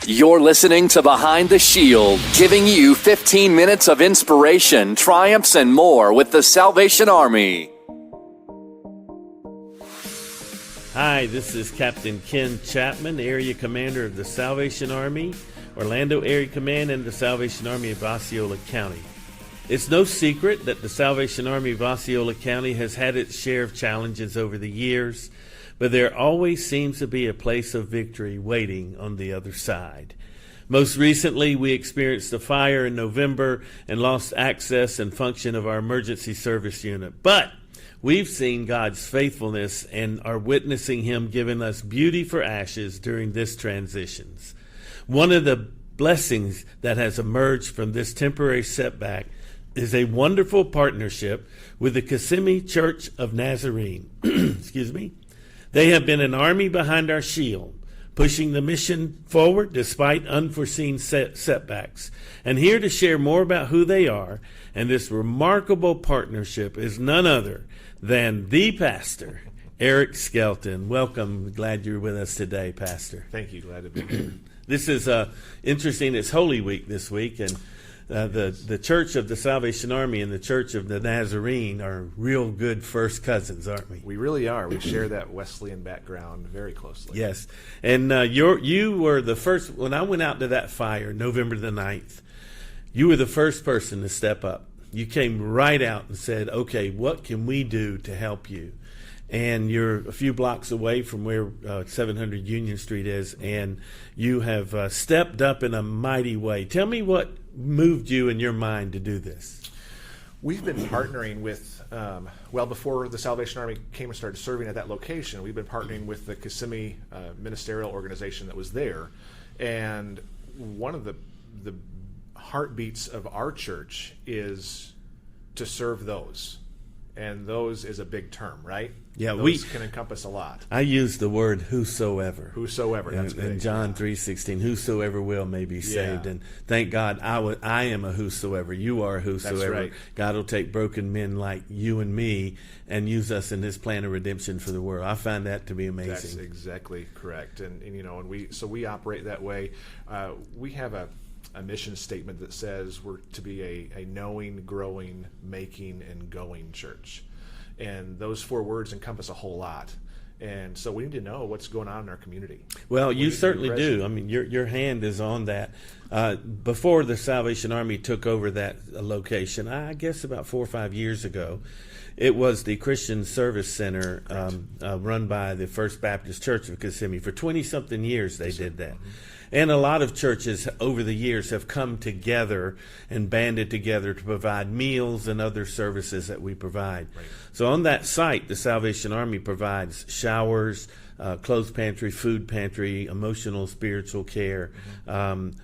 You're listening to Behind the Shield, giving you 15 minutes of inspiration, triumphs, and more with the Salvation Army. Hi, this is Captain Ken Chapman, Area Commander of the Salvation Army, Orlando Area Command, and the Salvation Army of Osceola County. It's no secret that the Salvation Army of Osceola County has had its share of challenges over the years, but there always seems to be a place of victory waiting on the other side. Most recently, we experienced a fire in November and lost access and function of our emergency service unit. But we've seen God's faithfulness and are witnessing Him giving us beauty for ashes during this transitions. One of the blessings that has emerged from this temporary setback is a wonderful partnership with the Kissimmee Church of Nazarene. Excuse me. They have been an army behind our shield, pushing the mission forward despite unforeseen setbacks. And here to share more about who they are and this remarkable partnership is none other than the Pastor Eric Skelton. Welcome. Glad you're with us today, Pastor. Thank you. Glad to be here. This is interesting. It's Holy Week this week, and the Church of the Salvation Army and the Church of the Nazarene are real good first cousins, aren't we? We really are. We share that Wesleyan background very closely. Yes. And you were the first, when I went out to that fire, November the 9th, you were the first person to step up. You came right out and said, okay, what can we do to help you? And you're a few blocks away from where 700 Union Street is, and you have stepped up in a mighty way. Tell me what moved you in your mind to do this. We've been partnering with, before the Salvation Army came and started serving at that location, we've been partnering with the Kissimmee ministerial organization that was there. And one of the heartbeats of our church is to serve those. And those is a big term, right? Yeah, those can encompass a lot. I use the word whosoever. Whosoever, that's good. In John 3:16, whosoever will may be saved. And thank God I am a whosoever. You are a whosoever. That's right. God will take broken men like you and me and use us in His plan of redemption for the world. I find that to be amazing. That's exactly correct. And we operate that way. We have a mission statement that says we're to be a knowing, growing, making, and going church. And those four words encompass a whole lot. And so we need to know what's going on in our community. Well, you certainly do. I mean, your hand is on that. Before the Salvation Army took over that location, I guess about 4 or 5 years ago, it was the Christian Service Center run by the First Baptist Church of Kissimmee. For 20-something years they did that. Mm-hmm. And a lot of churches over the years have come together and banded together to provide meals and other services that we provide. Right. So on that site, the Salvation Army provides showers, clothes pantry, food pantry, emotional, spiritual care,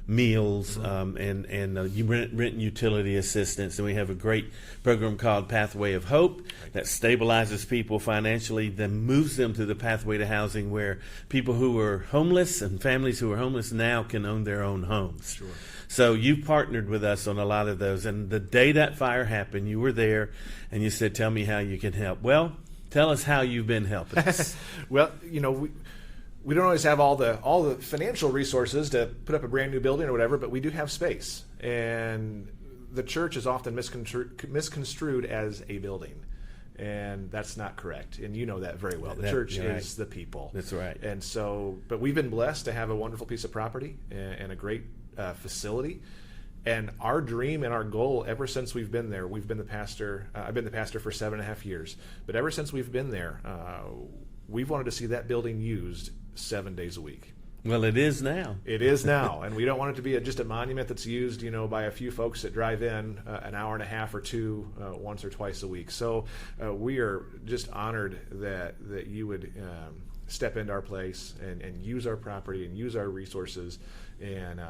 meals, and you rent and utility assistance. And we have a great program called Pathway of Hope that stabilizes people financially, then moves them to the pathway to housing where people who are homeless and families who are homeless now can own their own homes. Sure. So you partnered with us on a lot of those. And the day that fire happened, you were there and you said, tell me how you can help. Well, tell us how you've been helping us. Well, we don't always have all the financial resources to put up a brand new building or whatever, but we do have space. And the church is often misconstrued as a building. And that's not correct. And you know that very well. The church is the people. That's right. And so, but we've been blessed to have a wonderful piece of property and a great facility. And our dream and our goal ever since we've been there, we've been the pastor, I've been the pastor for 7.5 years, but ever since we've been there, we've wanted to see that building used 7 days a week. Well, it is now. It is now, and we don't want it to be just a monument that's used, by a few folks that drive in an hour and a half or two once or twice a week. So we are just honored that you would step into our place and use our property and use our resources, and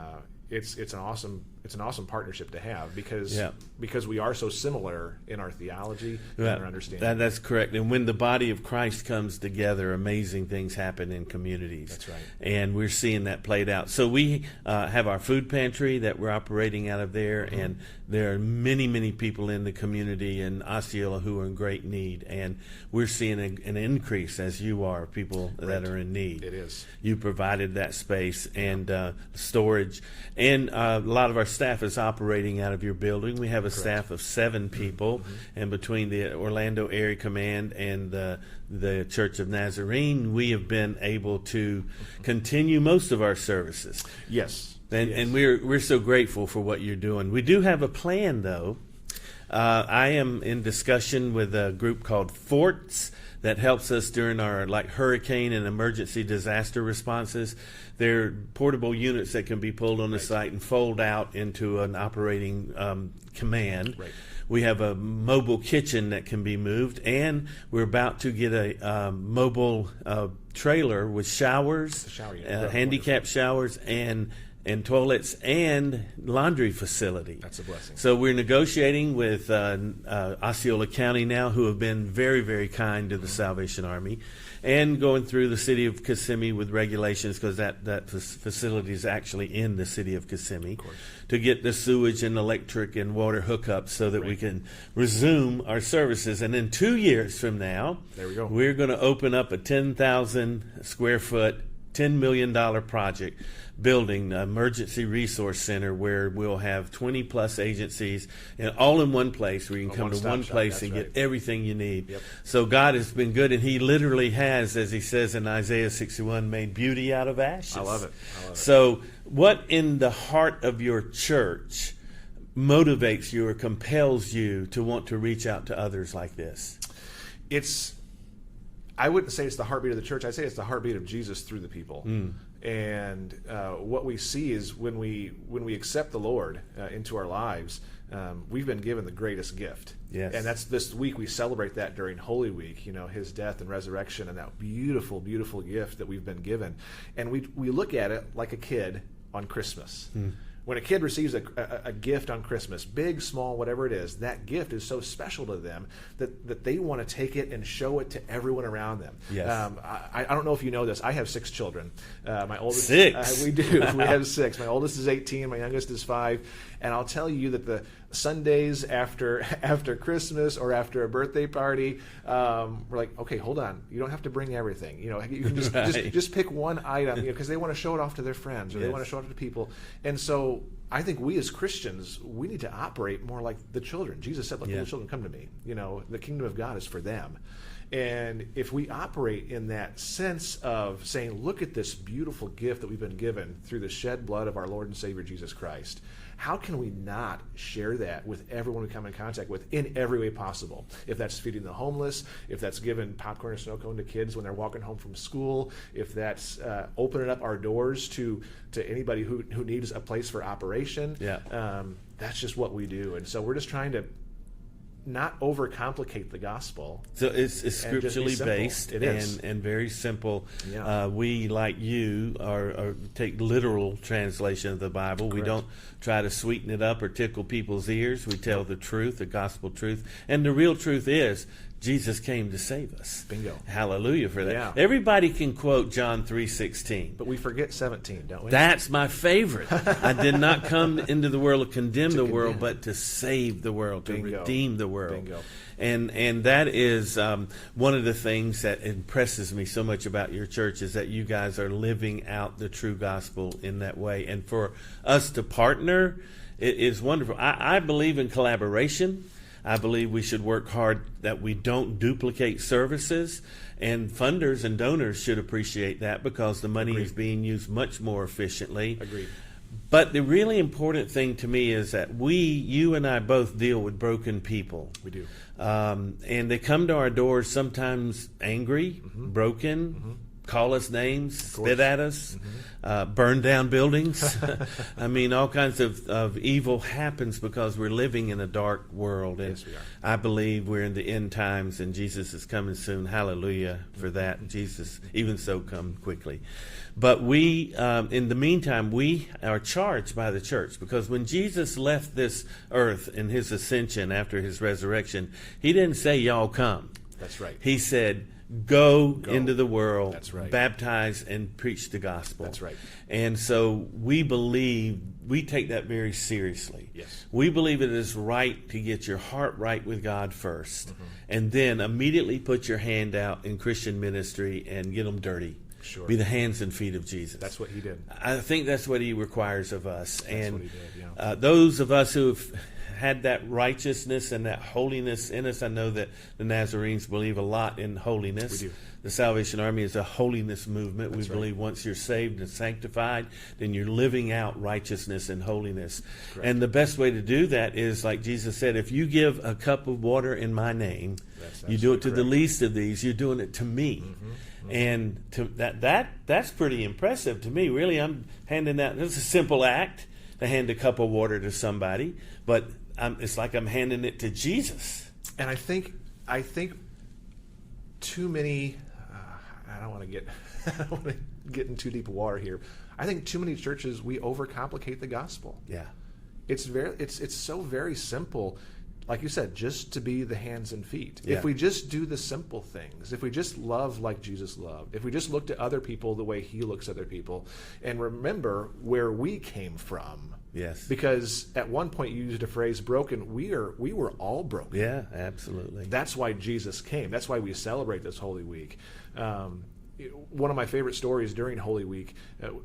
it's an awesome it's an awesome partnership to have because Yeah. because we are so similar in our theology and our understanding. That's correct. And when the body of Christ comes together, amazing things happen in communities. That's right. And we're seeing that played out. So we have our food pantry that we're operating out of there, and there are many, many people in the community in Osceola who are in great need. And we're seeing an increase, as you are, people that are in need. It is. You provided that space and storage. And a lot of our staff is operating out of your building. We have a staff of 7 people, and between the Orlando Area Command and the Church of Nazarene, we have been able to continue most of our services. Yes. And we're so grateful for what you're doing. We do have a plan, though. I am in discussion with a group called Forts that helps us during our hurricane and emergency disaster responses. They're portable units that can be pulled on the site and fold out into an operating command. Right. We have a mobile kitchen that can be moved, and we're about to get a mobile trailer with showers, handicap showers, and toilets and laundry facility. That's a blessing. So we're negotiating with Osceola County now, who have been very, very kind to the Salvation Army, and going through the city of Kissimmee with regulations, because that facility is actually in the city of Kissimmee, to get the sewage and electric and water hookups so that we can resume our services. And in 2 years from now, there we go. We're going to open up a 10,000 square foot, $10 million project building an emergency resource center where we'll have 20 plus agencies and all in one place where you can come to one place and get everything you need. Yep. So God has been good, and he literally has, as he says in Isaiah 61, made beauty out of ashes. I love it. So what in the heart of your church motivates you or compels you to want to reach out to others like this? I wouldn't say it's the heartbeat of the church. I'd say it's the heartbeat of Jesus through the people. And what we see is when we accept the Lord into our lives, we've been given the greatest gift. Yes. And that's this week we celebrate that during Holy Week, his death and resurrection, and that beautiful, beautiful gift that we've been given. And we look at it like a kid on Christmas. When a kid receives a gift on Christmas, big, small, whatever it is, that gift is so special to them that they want to take it and show it to everyone around them. Yes. I don't know if you know this. I have 6 children. My oldest, 6? We do. We have 6. My oldest is 18. My youngest is 5. And I'll tell you that the Sundays after Christmas or after a birthday party, we're like, okay, hold on. You don't have to bring everything. You can just pick one item, because they want to show it off to their friends or they want to show it off to people. And so I think we as Christians, we need to operate more like the children. Jesus said, "Let little children come to me." The kingdom of God is for them. And if we operate in that sense of saying, look at this beautiful gift that we've been given through the shed blood of our Lord and Savior Jesus Christ, how can we not share that with everyone we come in contact with in every way possible? If that's feeding the homeless, if that's giving popcorn or snow cone to kids when they're walking home from school, if that's opening up our doors to anybody who needs a place for operation, that's just what we do. And so we're just trying to not overcomplicate the gospel. So it's scripturally based and very simple. Yeah. We, like you, are take literal translation of the Bible. Correct. We don't try to sweeten it up or tickle people's ears. We tell the truth, the gospel truth. And the real truth is Jesus came to save us. Bingo. Hallelujah for that. Yeah. Everybody can quote John 3:16. But we forget 17, don't we? That's my favorite. I did not come into the world to condemn the world, but to save the world, to redeem the world. Bingo. And that is one of the things that impresses me so much about your church, is that you guys are living out the true gospel in that way. And for us to partner, it is wonderful. I believe in collaboration. I believe we should work hard that we don't duplicate services, and funders and donors should appreciate that, because the money is being used much more efficiently. Agreed. But the really important thing to me is that you and I both deal with broken people. We do. And they come to our doors sometimes angry, broken, call us names, spit at us, burn down buildings. I mean, all kinds of evil happens because we're living in a dark world. And Yes, we are. I believe we're in the end times and Jesus is coming soon. Hallelujah for that. Jesus, even so, come quickly. But we, in the meantime, we are charged by the church, because when Jesus left this earth in his ascension after his resurrection, he didn't say, y'all come. That's right. He said, Go into the world, That's right. baptize and preach the gospel. That's right. And so we believe, we take that very seriously. Yes. We believe it is right to get your heart right with God first, and then immediately put your hand out in Christian ministry and get them dirty. Sure. Be the hands and feet of Jesus. That's what he did. I think that's what he requires of us. That's what he did, yeah. Those of us who have had that righteousness and that holiness in us, I know that the Nazarenes believe a lot in holiness. We do. The Salvation Army is a holiness movement. That's we right. believe once you're saved and sanctified, then you're living out righteousness and holiness. Correct. And the best way to do that is, like Jesus said, if you give a cup of water in my name, That's you do it to absolutely the least of these, you're doing it to me. And to that's pretty impressive to me. Really, I'm handing out. It's a simple act to hand a cup of water to somebody, but it's like I'm handing it to Jesus. And I think too many. I don't want to get in too deep of water here. I think too many churches, we overcomplicate the gospel. Yeah, It's so very simple. Like you said, just to be the hands and feet. Yeah. If we just do the simple things, if we just love like Jesus loved, if we just look to other people the way he looks at other people, and remember where we came from. yes, Because at one point you used a phrase, broken. We were all broken. yeah, absolutely. That's why Jesus came. That's why we celebrate this Holy Week. One of my favorite stories during Holy Week,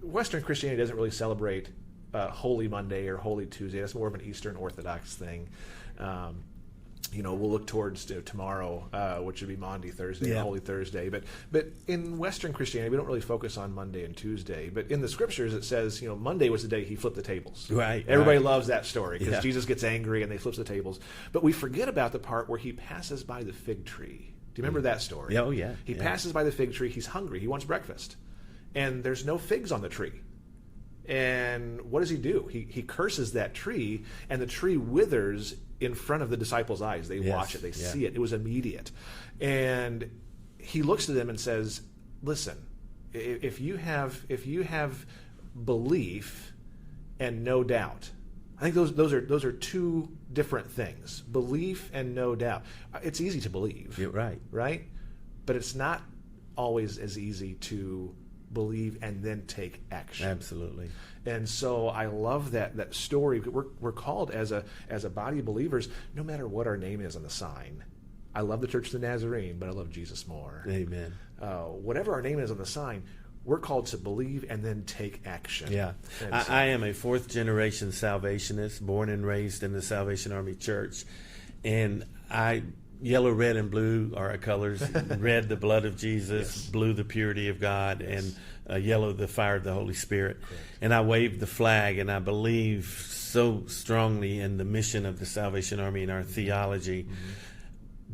Western Christianity doesn't really celebrate Holy Monday or Holy Tuesday. That's more of an Eastern Orthodox thing. We'll look towards tomorrow, which would be Maundy Thursday, Yeah. Holy Thursday. But in Western Christianity, we don't really focus on Monday and Tuesday. But in the Scriptures, it says, Monday was the day he flipped the tables. Right, Everybody right. loves that story because Yeah. Jesus gets angry and they flips the tables. But we forget about the part where he passes by the fig tree. Do you remember that story? Oh, yeah, He yeah. passes by the fig tree. He's hungry. He wants breakfast. And there's no figs on the tree. And what does he do? He curses that tree, and the tree withers in front of the disciples' eyes. They Yes, watch it. They yeah. see it. It was immediate. And he looks to them and says, listen, if you have belief and no doubt, I think those are two different things. Belief and no doubt. It's easy to believe. You're right. Right? But it's not always as easy to believe and then take action. Absolutely. And so I love that story. We're called as a body of believers, no matter what our name is on the sign. I love the Church of the Nazarene, but I love Jesus more. Amen. Whatever our name is on the sign, we're called to believe and then take action. Yeah. And so- I am a fourth generation Salvationist, born and raised in the Salvation Army Church. And yellow, red, and blue are our colors. Red, the blood of Jesus. Yes. Blue, the purity of God. Yes. And yellow, the fire of the Holy Spirit. Correct. And I wave the flag, and I believe so strongly in the mission of the Salvation Army and our theology.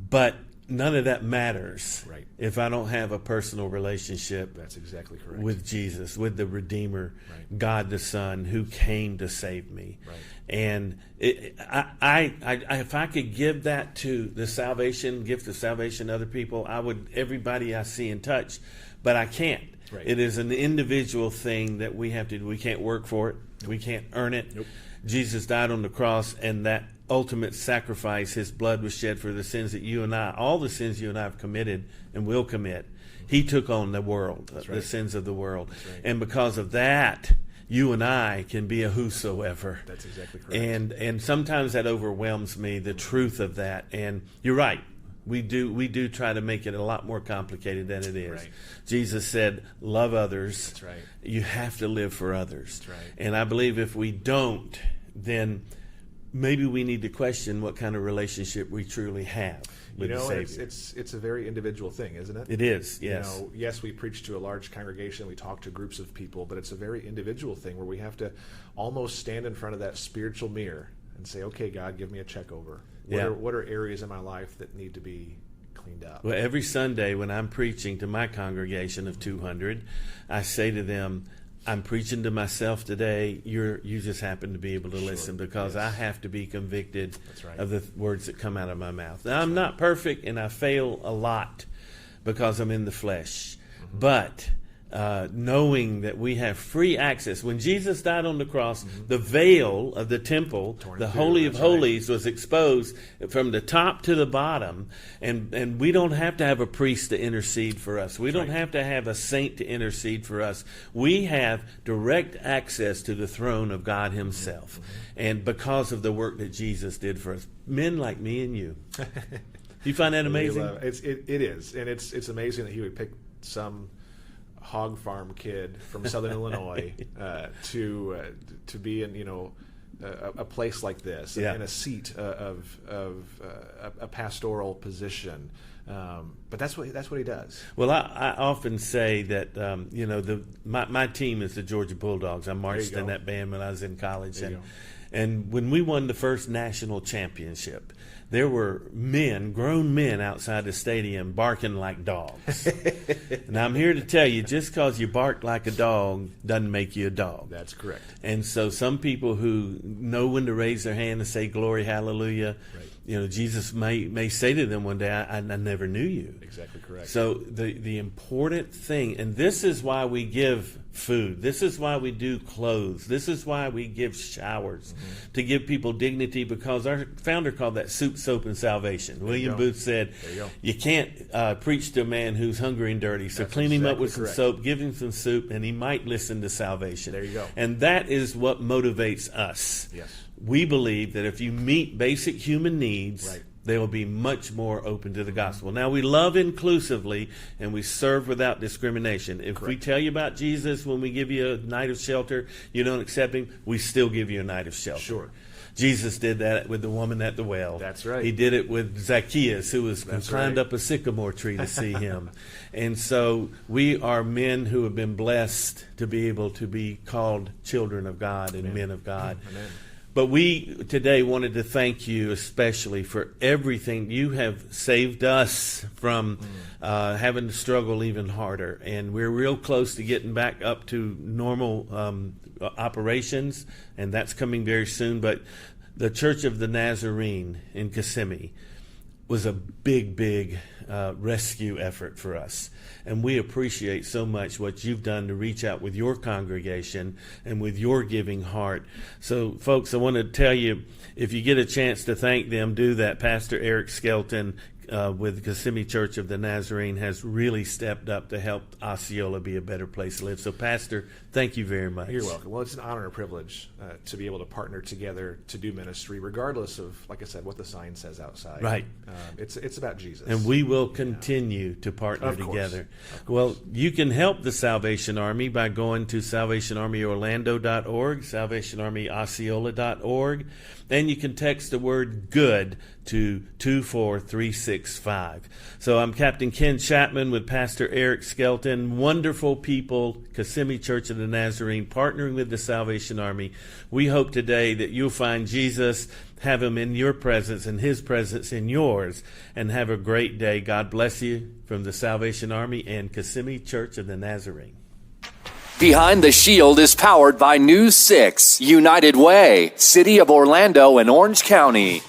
But none of that matters Right. if I don't have a personal relationship That's exactly correct. with Jesus, with the Redeemer, Right. God the Son, who came to save me. Right. And if I could give that to the gift of salvation to other people, I would, everybody I see and touch, but I can't. Right. It is an individual thing that we have to do. We can't work for it. We can't earn it. Nope. Jesus died on the cross, and that ultimate sacrifice, his blood was shed for the sins that you and I, all the sins you and I have committed and will commit. He took on the world, the right. sins of the world. right. And because of that, you and I can be a whosoever. That's exactly correct. And sometimes that overwhelms me, the truth of that. And you're right. We do try to make it a lot more complicated than it is. Right. Jesus said, love others. That's right. You have to live for others. That's right. And I believe if we don't, then maybe we need to question what kind of relationship we truly have with the Savior. It's a very individual thing, isn't it? It is, yes. Yes, we preach to a large congregation, we talk to groups of people, but it's a very individual thing where we have to almost stand in front of that spiritual mirror and say, okay, God, give me a check over. Yeah. What are areas in my life that need to be cleaned up. Well, every Sunday when I'm preaching to my congregation of 200, I say to them, I'm preaching to myself today. You just happen to be able to listen because I have to be convicted of the words that come out of my mouth. Now, I'm not perfect and I fail a lot because I'm in the flesh. But knowing that we have free access. When Jesus died on the cross, the veil of the temple, the Holy of Holies, was exposed from the top to the bottom. And we don't have to have a priest to intercede for us. We don't have to have a saint to intercede for us. We have direct access to the throne of God himself. And because of the work that Jesus did for us. Men like me and you. Do you find that amazing? It is. And it's amazing that he would pick some hog farm kid from Southern Illinois to be in a place like this, in a seat of a pastoral position. But that's what he does. Well, I often say that my team is the Georgia Bulldogs. I marched in that band when I was in college, and when we won the first national championship, there were grown men outside the stadium barking like dogs. And I'm here to tell you, just because you bark like a dog doesn't make you a dog. That's correct. And so some people who know when to raise their hand and say glory, hallelujah, Jesus may say to them one day, I never knew you. Exactly correct. So the important thing, and this is why we give food. This is why we do clothes. This is why we give showers, to give people dignity, because our founder called that soup, soap, and salvation. William Booth said, you can't preach to a man who's hungry and dirty, so clean him up with some soap, give him some soup, and he might listen to salvation. There you go. And that is what motivates us. Yes. We believe that if you meet basic human needs, they will be much more open to the gospel. Now, we love inclusively, and we serve without discrimination. If we tell you about Jesus when we give you a night of shelter, you don't accept him, we still give you a night of shelter. Sure. Jesus did that with the woman at the well. That's right. He did it with Zacchaeus, who climbed up a sycamore tree to see him. And so we are men who have been blessed to be able to be called children of God and men of God. Amen. But we today wanted to thank you especially for everything. You have saved us from having to struggle even harder. And we're real close to getting back up to normal operations, and that's coming very soon. But the Church of the Nazarene in Kissimmee was a big rescue effort for us. And we appreciate so much what you've done to reach out with your congregation and with your giving heart. So, folks, I want to tell you, if you get a chance to thank them, do that. Pastor Eric Skelton with Kissimmee Church of the Nazarene has really stepped up to help Osceola be a better place to live. So, Pastor, thank you very much. You're welcome. Well, it's an honor and a privilege to be able to partner together to do ministry, regardless of, like I said, what the sign says outside. Right. It's about Jesus. And we will continue to partner together. Well, you can help the Salvation Army by going to SalvationArmyOrlando.org, SalvationArmyOsceola.org, and you can text the word GOOD to 24365. So I'm Captain Ken Chapman with Pastor Eric Skelton. Wonderful people, Kissimmee Church of the Nazarene, partnering with the Salvation Army. We hope today that you'll find Jesus, have him in your presence and his presence in yours, and have a great day. God bless you from the Salvation Army and Kissimmee Church of the Nazarene. Behind the Shield is powered by News 6, United Way, City of Orlando and Orange County.